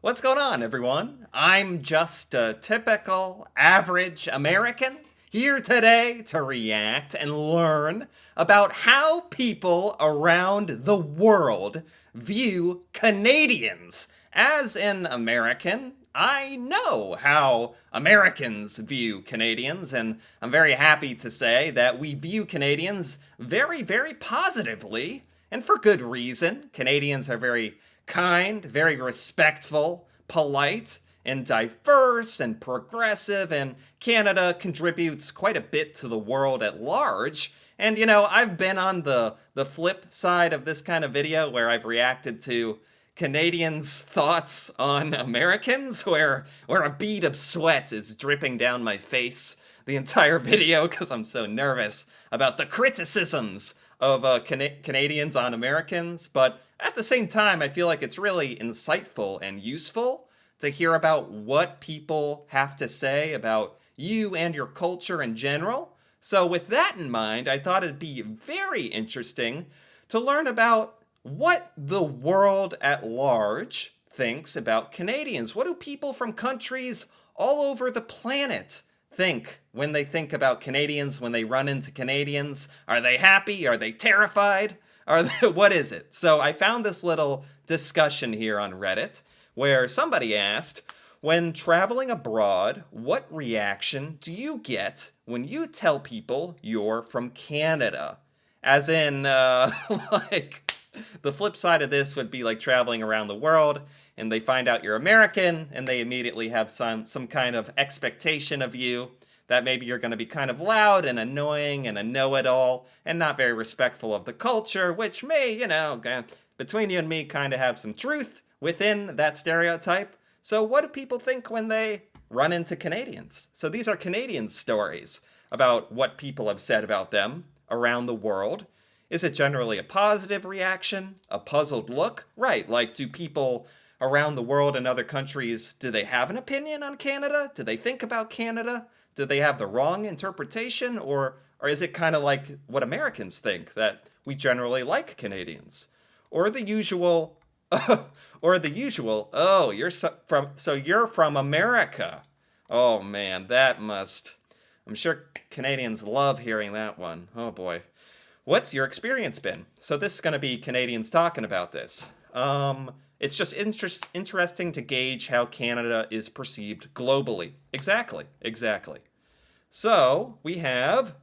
What's going on, everyone? I'm just a typical average American here today to react and learn about how people around the world view Canadians. As an American, I know how Americans view Canadians, and I'm very happy to say that we view Canadians very, very positively, and for good reason. Canadians are very kind, very respectful, polite, and diverse and progressive, and Canada contributes quite a bit to the world at large. And I've been on the flip side of this kind of video where I've reacted to Canadians' thoughts on Americans, where a bead of sweat is dripping down my face the entire video because I'm so nervous about the criticisms of Canadians on Americans. But at the same time, I feel like it's really insightful and useful to hear about what people have to say about you and your culture in general. So, with that in mind, I thought it'd be very interesting to learn about what the world at large thinks about Canadians. What do people from countries all over the planet think when they think about Canadians, when they run into Canadians? Are they happy? Are they terrified? What is it? So I found this little discussion here on Reddit where somebody asked, when traveling abroad, what reaction do you get when you tell people you're from Canada? As in, like, the flip side of this would be like traveling around the world and they find out you're American and they immediately have some kind of expectation of you that maybe you're going to be kind of loud and annoying and a know-it-all and not very respectful of the culture, which may, between you and me, kind of have some truth within that stereotype. So what do people think when they run into Canadians? So these are Canadian stories about what people have said about them around the world. Is it generally a positive reaction? A puzzled look? Right, like, do people around the world in other countries, do they have an opinion on Canada? Do they think about Canada? Do they have the wrong interpretation? Or is it kind of like what Americans think, that we generally like Canadians? Or the usual, oh, you're from America. Oh man, I'm sure Canadians love hearing that one. Oh boy. What's your experience been? So this is going to be Canadians talking about this. It's just interesting to gauge how Canada is perceived globally. Exactly. So we have,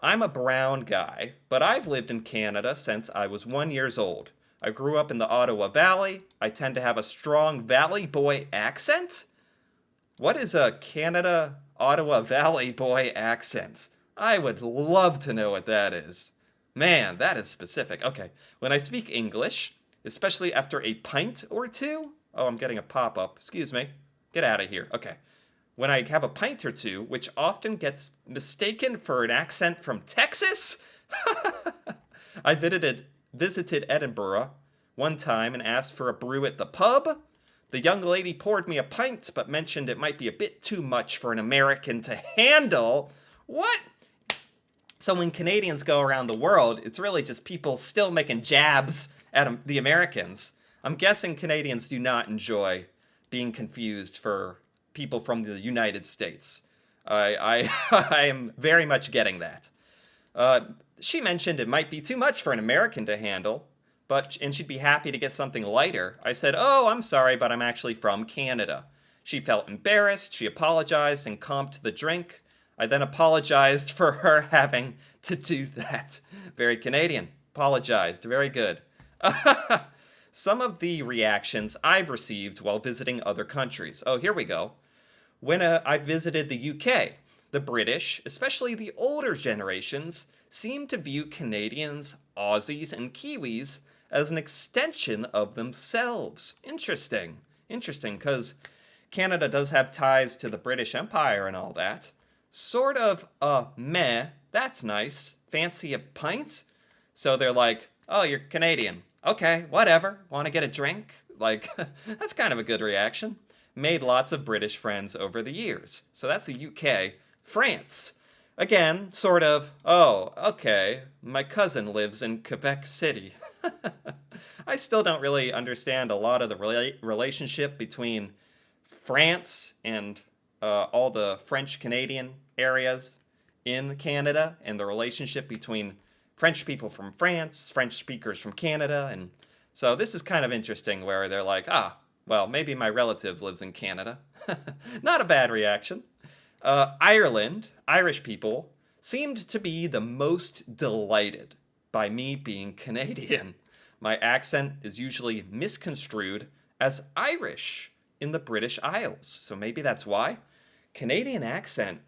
I'm a brown guy, but I've lived in Canada since I was 1 year old. I grew up in the Ottawa Valley. I tend to have a strong Valley boy accent. What is a Canada Ottawa Valley boy accent? I would love to know what that is. Man, that is specific. Okay, when I speak English, especially after a pint or two. Oh, I'm getting a pop-up. Excuse me. Get out of here. Okay. When I have a pint or two, which often gets mistaken for an accent from Texas. I visited Edinburgh one time and asked for a brew at the pub. The young lady poured me a pint, but mentioned it might be a bit too much for an American to handle. What? So when Canadians go around the world, it's really just people still making jabs at the Americans. I'm guessing Canadians do not enjoy being confused for people from the United States. I I am very much getting that. She mentioned it might be too much for an American to handle, and she'd be happy to get something lighter. I said, "Oh, I'm sorry, but I'm actually from Canada." She felt embarrassed. She apologized and comped the drink. I then apologized for her having to do that. Very Canadian. Apologized. Very good. Some of the reactions I've received while visiting other countries. Oh, here we go. When I visited the UK, the British, especially the older generations, seem to view Canadians, Aussies, and Kiwis as an extension of themselves. Interesting, because Canada does have ties to the British Empire and all that. Sort of meh, that's nice. Fancy a pint? So they're like, oh, you're Canadian. Okay, whatever. Want to get a drink? Like, that's kind of a good reaction. Made lots of British friends over the years. So that's the UK. France. Again, sort of, oh, okay, my cousin lives in Quebec City. I still don't really understand a lot of the relationship between France and all the French Canadian areas in Canada, and the relationship between French people from France, French speakers from Canada. And so this is kind of interesting where they're like, ah, well, maybe my relative lives in Canada. Not a bad reaction. Ireland, Irish people, seemed to be the most delighted by me being Canadian. My accent is usually misconstrued as Irish in the British Isles, so maybe that's why. Canadian accent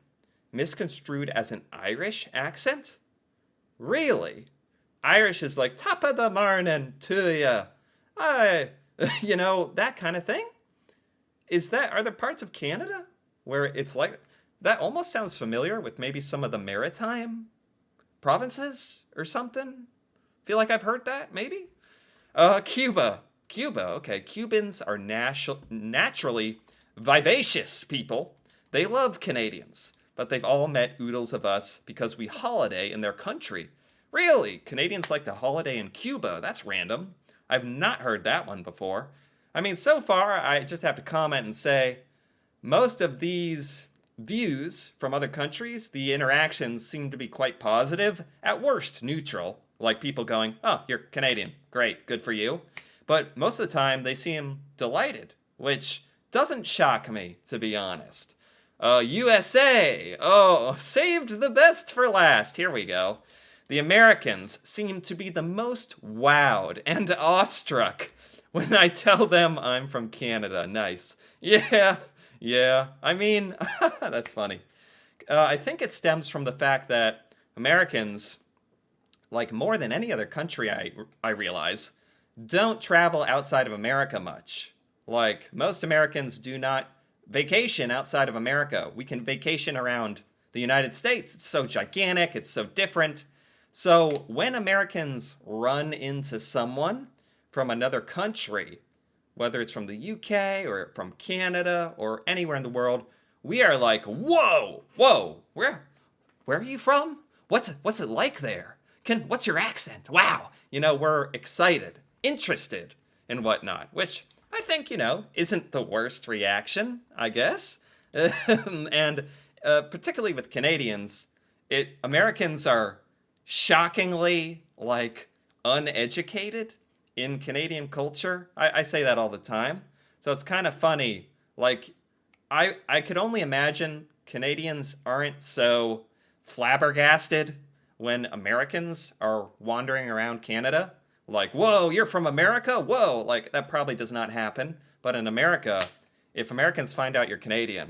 misconstrued as an Irish accent? Really? Irish is like top of the morning to ya. I, that kind of thing? Are there parts of Canada where it's like that? Almost sounds familiar with maybe some of the maritime provinces or something. Feel like I've heard that, maybe? Cuba. Okay. Cubans are naturally vivacious people. They love Canadians, but they've all met oodles of us because we holiday in their country. Really? Canadians like to holiday in Cuba? That's random. I've not heard that one before. I mean, so far, I just have to comment and say, most of these views from other countries, the interactions seem to be quite positive, at worst neutral, like people going, oh, you're Canadian, great, good for you. But most of the time, they seem delighted, which doesn't shock me, to be honest. USA, oh, saved the best for last, here we go. The Americans seem to be the most wowed and awestruck when I tell them I'm from Canada. Nice. Yeah. I mean, that's funny. I think it stems from the fact that Americans, like more than any other country I realize, don't travel outside of America much. Like, most Americans do not vacation outside of America. We can vacation around the United States. It's so gigantic, it's so different. So when Americans run into someone from another country, whether it's from the UK or from Canada or anywhere in the world, we are like, whoa, where are you from? What's it like there? What's your accent? Wow. We're excited, interested, and whatnot, which I think, isn't the worst reaction, I guess. And particularly with Canadians, Americans are shockingly, uneducated in Canadian culture. I say that all the time. So it's kind of funny. I could only imagine Canadians aren't so flabbergasted when Americans are wandering around Canada. Like, whoa, you're from America? Whoa, that probably does not happen. But in America, if Americans find out you're Canadian,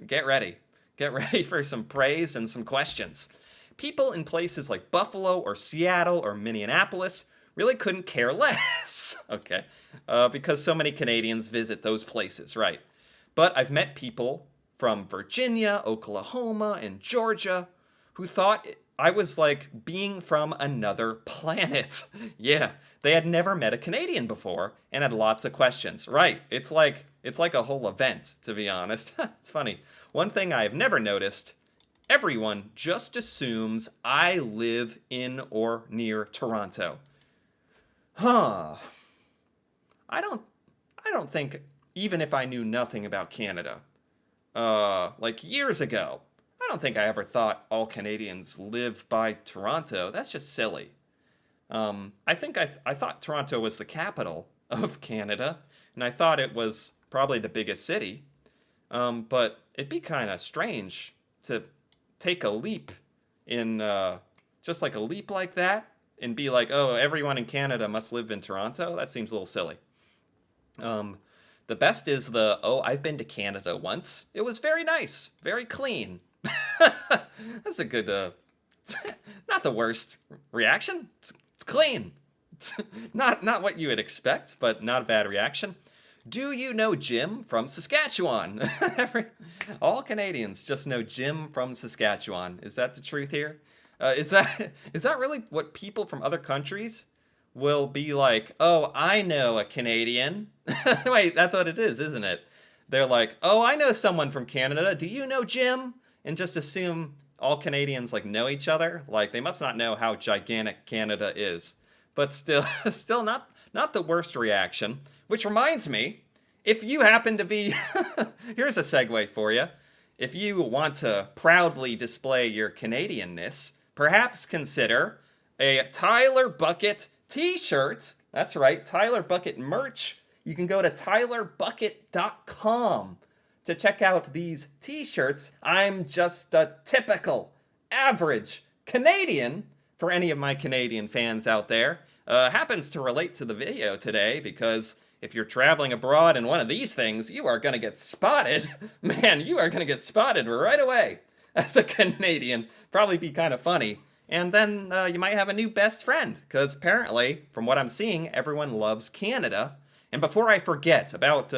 get ready. Get ready for some praise and some questions. People in places like Buffalo or Seattle or Minneapolis really couldn't care less, okay? Because so many Canadians visit those places, right? But I've met people from Virginia, Oklahoma, and Georgia who thought I was like being from another planet. Yeah, they had never met a Canadian before and had lots of questions. Right, it's like a whole event, to be honest. It's funny. One thing I've never noticed, everyone just assumes I live in or near Toronto. Huh. I don't think, even if I knew nothing about Canada, years ago, I don't think I ever thought all Canadians live by Toronto. That's just silly. I think I thought Toronto was the capital of Canada, and I thought it was probably the biggest city. But it'd be kind of strange to take a leap in, just like a leap like that, and be like, oh, everyone in Canada must live in Toronto? That seems a little silly. The best is I've been to Canada once. It was very nice, very clean. That's a good, not the worst reaction. It's clean. It's not what you would expect, but not a bad reaction. Do you know Jim from Saskatchewan? All Canadians just know Jim from Saskatchewan. Is that the truth here? Is that really what people from other countries will be like? Oh, I know a Canadian. Wait, that's what it is, isn't it? They're like, oh, I know someone from Canada. Do you know Jim? And just assume all Canadians know each other. They must not know how gigantic Canada is. But still not Not the worst reaction. Which reminds me, if you happen to be... Here's a segue for you. If you want to proudly display your Canadianness, perhaps consider a Tyler Bucket t-shirt. That's right, Tyler Bucket merch. You can go to tylerbucket.com to check out these t-shirts. I'm just a typical, average Canadian, for any of my Canadian fans out there. Happens to relate to the video today because if you're traveling abroad in one of these things, you are going to get spotted. Man, you are going to get spotted right away as a Canadian. Probably be kind of funny. And then you might have a new best friend, because apparently, from what I'm seeing, everyone loves Canada. And before I forget about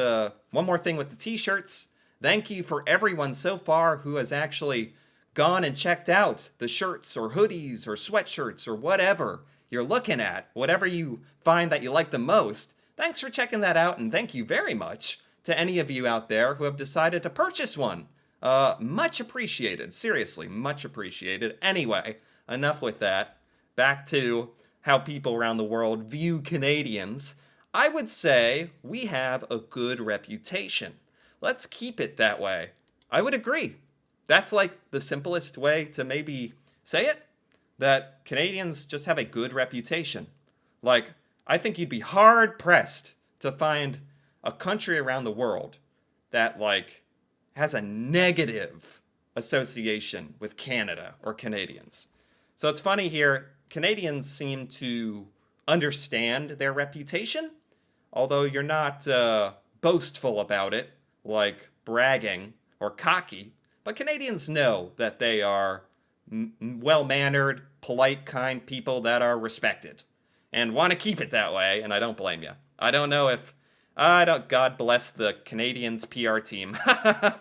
one more thing with the t-shirts, thank you for everyone so far who has actually gone and checked out the shirts or hoodies or sweatshirts or whatever you're looking at, whatever you find that you like the most. Thanks for checking that out, and thank you very much to any of you out there who have decided to purchase one. Much appreciated. Seriously, much appreciated. Anyway, enough with that. Back to how people around the world view Canadians. I would say we have a good reputation. Let's keep it that way. I would agree. That's like the simplest way to maybe say it, that Canadians just have a good reputation. Like, I think you'd be hard-pressed to find a country around the world that, like, has a negative association with Canada or Canadians. So it's funny here, Canadians seem to understand their reputation, although you're not boastful about it, like bragging or cocky. But Canadians know that they are well-mannered, polite, kind people that are respected and want to keep it that way, and I don't blame you. I don't know if... God bless the Canadians PR team. I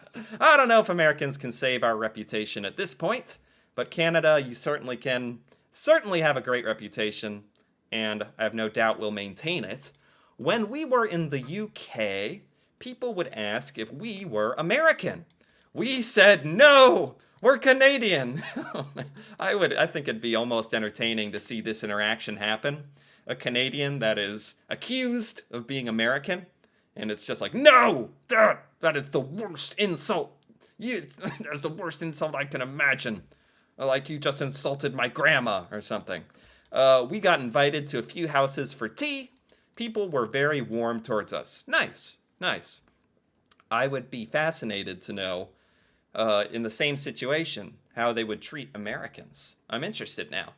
don't know if Americans can save our reputation at this point, but Canada, you certainly can have a great reputation, and I have no doubt will maintain it. When we were in the UK, people would ask if we were American. We said, no, we're Canadian. I think it'd be almost entertaining to see this interaction happen. A Canadian that is accused of being American, and it's just like, no, that is the worst insult. That's the worst insult I can imagine. Like you just insulted my grandma or something. We got invited to a few houses for tea. People were very warm towards us. Nice. I would be fascinated to know, in the same situation, how they would treat Americans. I'm interested now.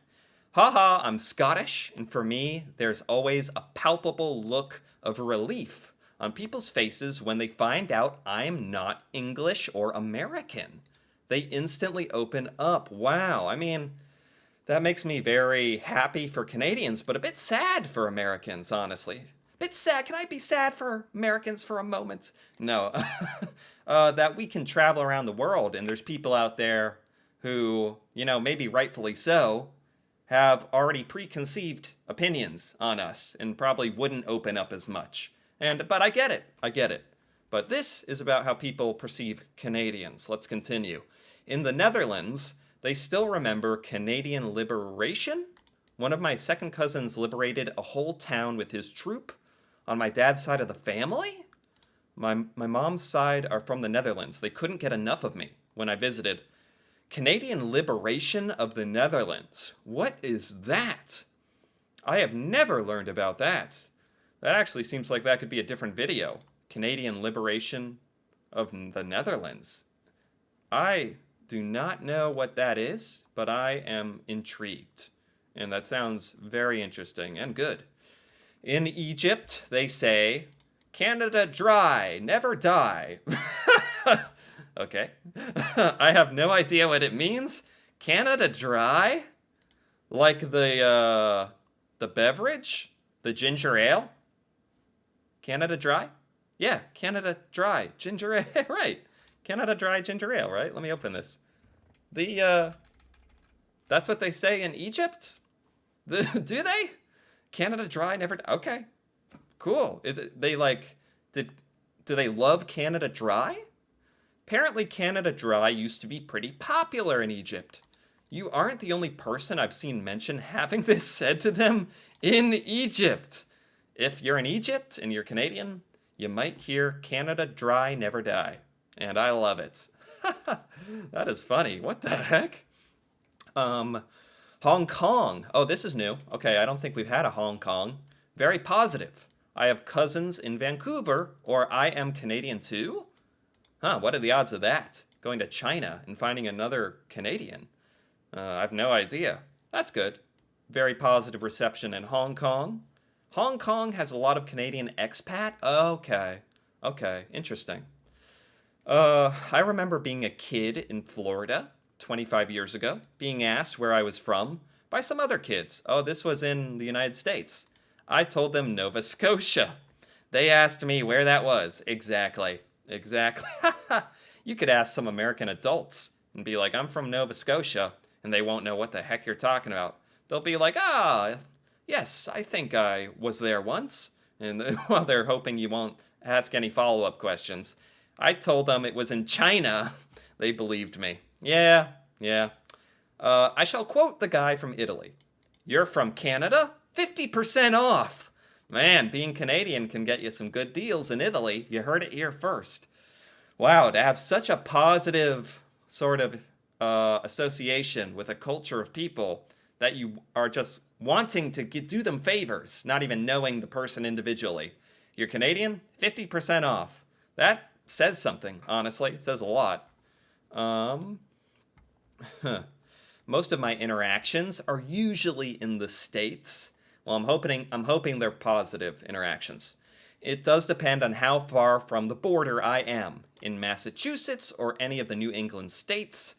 Haha, I'm Scottish, and for me, there's always a palpable look of relief on people's faces when they find out I'm not English or American. They instantly open up. Wow, I mean, that makes me very happy for Canadians, but a bit sad for Americans, honestly. Bit sad. Can I be sad for Americans for a moment? No. That we can travel around the world, and there's people out there who, maybe rightfully so, have already preconceived opinions on us and probably wouldn't open up as much. But I get it. But this is about how people perceive Canadians. Let's continue. In the Netherlands, they still remember Canadian liberation. One of my second cousins liberated a whole town with his troop on my dad's side of the family. My mom's side are from the Netherlands. They couldn't get enough of me when I visited. Canadian liberation of the Netherlands. What is that? I have never learned about that. That actually seems like that could be a different video. Canadian liberation of the Netherlands. I do not know what that is, but I am intrigued. And that sounds very interesting and good. In Egypt, they say, Canada dry, never die. Okay. I have no idea what it means. Canada Dry? Like the beverage? The ginger ale? Canada Dry? Yeah, Canada Dry. Ginger ale. Right. Canada Dry ginger ale, right? Let me open this. That's what they say in Egypt? Do they? Canada Dry never... Okay. Cool. Is it... They like... Do they love Canada Dry? Apparently Canada Dry used to be pretty popular in Egypt. You aren't the only person I've seen mention having this said to them in Egypt. If you're in Egypt and you're Canadian, you might hear Canada Dry Never Die. And I love it. That is funny. What the heck? Um, Hong Kong. Oh, this is new. Okay, I don't think we've had a Hong Kong. Very positive. I have cousins in Vancouver, or I am Canadian too? Huh, what are the odds of that? Going to China and finding another Canadian? I have no idea. That's good. Very positive reception in Hong Kong. Hong Kong has a lot of Canadian expat? Okay. Okay, interesting. I remember being a kid in Florida 25 years ago, being asked where I was from by some other kids. Oh, this was in the United States. I told them Nova Scotia. They asked me where that was. Exactly. Exactly. You could ask some American adults and be like, I'm from Nova Scotia, and they won't know what the heck you're talking about. They'll be like, yes, I think I was there once. And while they're hoping you won't ask any follow-up questions, I told them it was in China. They believed me. Yeah, yeah. I shall quote the guy from Italy. You're from Canada? 50% off. Man, being Canadian can get you some good deals in Italy. You heard it here first. Wow, to have such a positive sort of association with a culture of people that you are just wanting to do them favors, not even knowing the person individually. You're Canadian? 50% off. That says something, honestly. It says a lot. Most of my interactions are usually in the States. Well, I'm hoping they're positive interactions. It does depend on how far from the border I am. In Massachusetts or any of the New England states,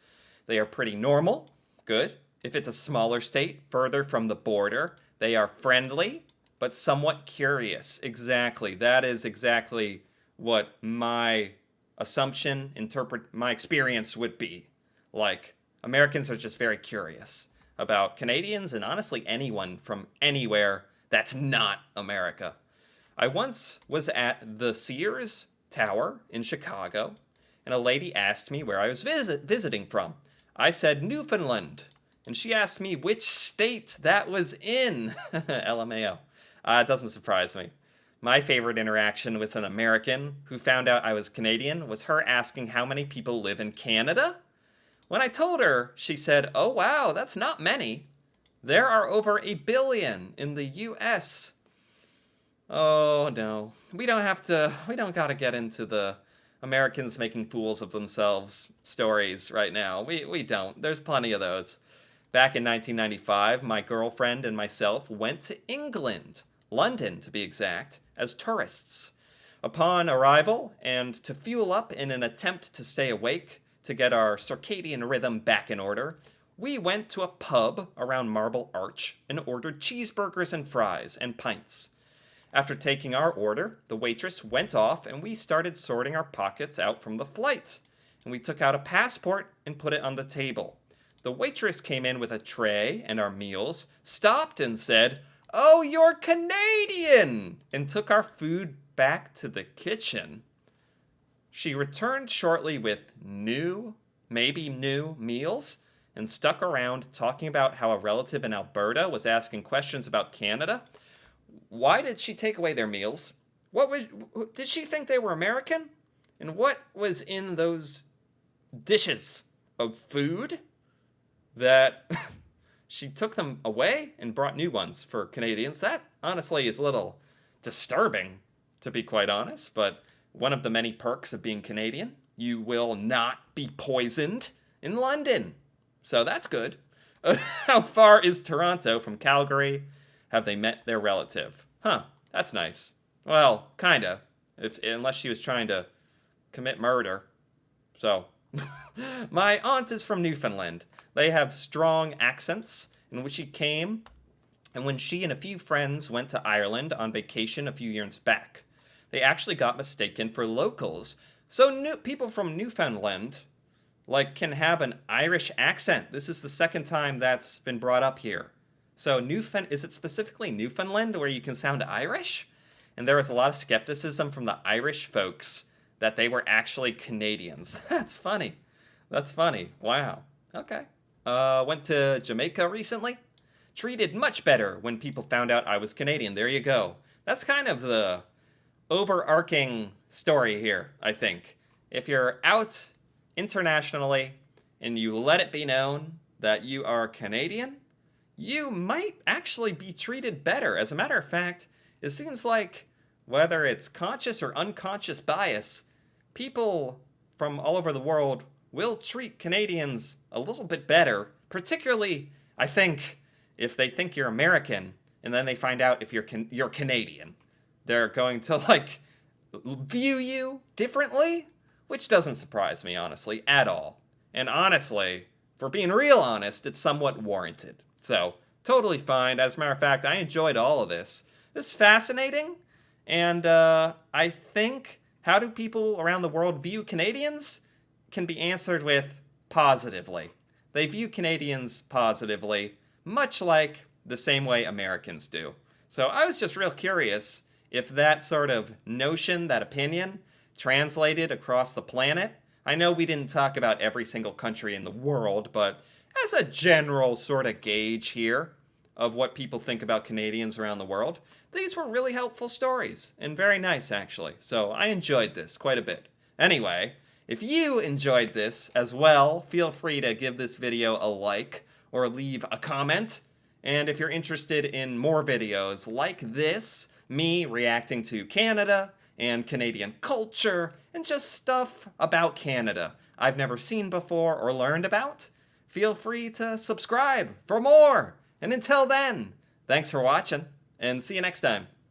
they are pretty normal. Good. If it's a smaller state further from the border, they are friendly, but somewhat curious. Exactly. That is exactly what my assumption, my experience would be. Like, Americans are just very curious about Canadians and honestly anyone from anywhere that's not America. I once was at the Sears Tower in Chicago, and a lady asked me where I was visiting from. I said Newfoundland, and she asked me which state that was in. LMAO. It doesn't surprise me. My favorite interaction with an American who found out I was Canadian was her asking how many people live in Canada. When I told her, she said, "Oh wow, that's not many. There are over 1 billion in the US." Oh no, we don't gotta get into the Americans making fools of themselves stories right now. We don't. There's plenty of those. Back in 1995, my girlfriend and myself went to England, London to be exact, as tourists. Upon arrival, and to fuel up in an attempt to stay awake, to get our circadian rhythm back in order, we went to a pub around Marble Arch and ordered cheeseburgers and fries and pints. After taking our order, the waitress went off and we started sorting our pockets out from the flight. And we took out a passport and put it on the table. The waitress came in with a tray and our meals, stopped and said, "Oh, you're Canadian!" and took our food back to the kitchen. She returned shortly with maybe new meals, and stuck around talking about how a relative in Alberta was asking questions about Canada. Why did she take away their meals? Did she think they were American? And what was in those dishes of food that she took them away and brought new ones for Canadians? That honestly is a little disturbing, to be quite honest, but one of the many perks of being Canadian, you will not be poisoned in London. So that's good. How far is Toronto from Calgary? Have they met their relative? Huh, that's nice. Well, kinda. Unless she was trying to commit murder. So, my aunt is from Newfoundland. They have strong accents, and when she and a few friends went to Ireland on vacation a few years back, they actually got mistaken for locals. So people from Newfoundland, can have an Irish accent. This is the second time that's been brought up here. So is it specifically Newfoundland where you can sound Irish? And there was a lot of skepticism from the Irish folks that they were actually Canadians. That's funny. That's funny. Wow. Okay. Went to Jamaica recently. Treated much better when people found out I was Canadian. There you go. That's kind of the overarching story here, I think. If you're out internationally and you let it be known that you are Canadian, you might actually be treated better. As a matter of fact, it seems like whether it's conscious or unconscious bias, people from all over the world will treat Canadians a little bit better, particularly, I think, if they think you're American and then they find out if you're Canadian. They're going to, like, view you differently, which doesn't surprise me, honestly, at all. And honestly, for being real honest, it's somewhat warranted. So, totally fine. As a matter of fact, I enjoyed all of this. This is fascinating, and I think how do people around the world view Canadians can be answered with positively. They view Canadians positively, much like the same way Americans do. So I was just real curious if that sort of notion, that opinion, translated across the planet. I know we didn't talk about every single country in the world, but as a general sort of gauge here of what people think about Canadians around the world, these were really helpful stories, and very nice, actually. So I enjoyed this quite a bit. Anyway, if you enjoyed this as well, feel free to give this video a like or leave a comment. And if you're interested in more videos like this, me reacting to Canada and Canadian culture and just stuff about Canada I've never seen before or learned about, feel free to subscribe for more. And until then, thanks for watching and see you next time.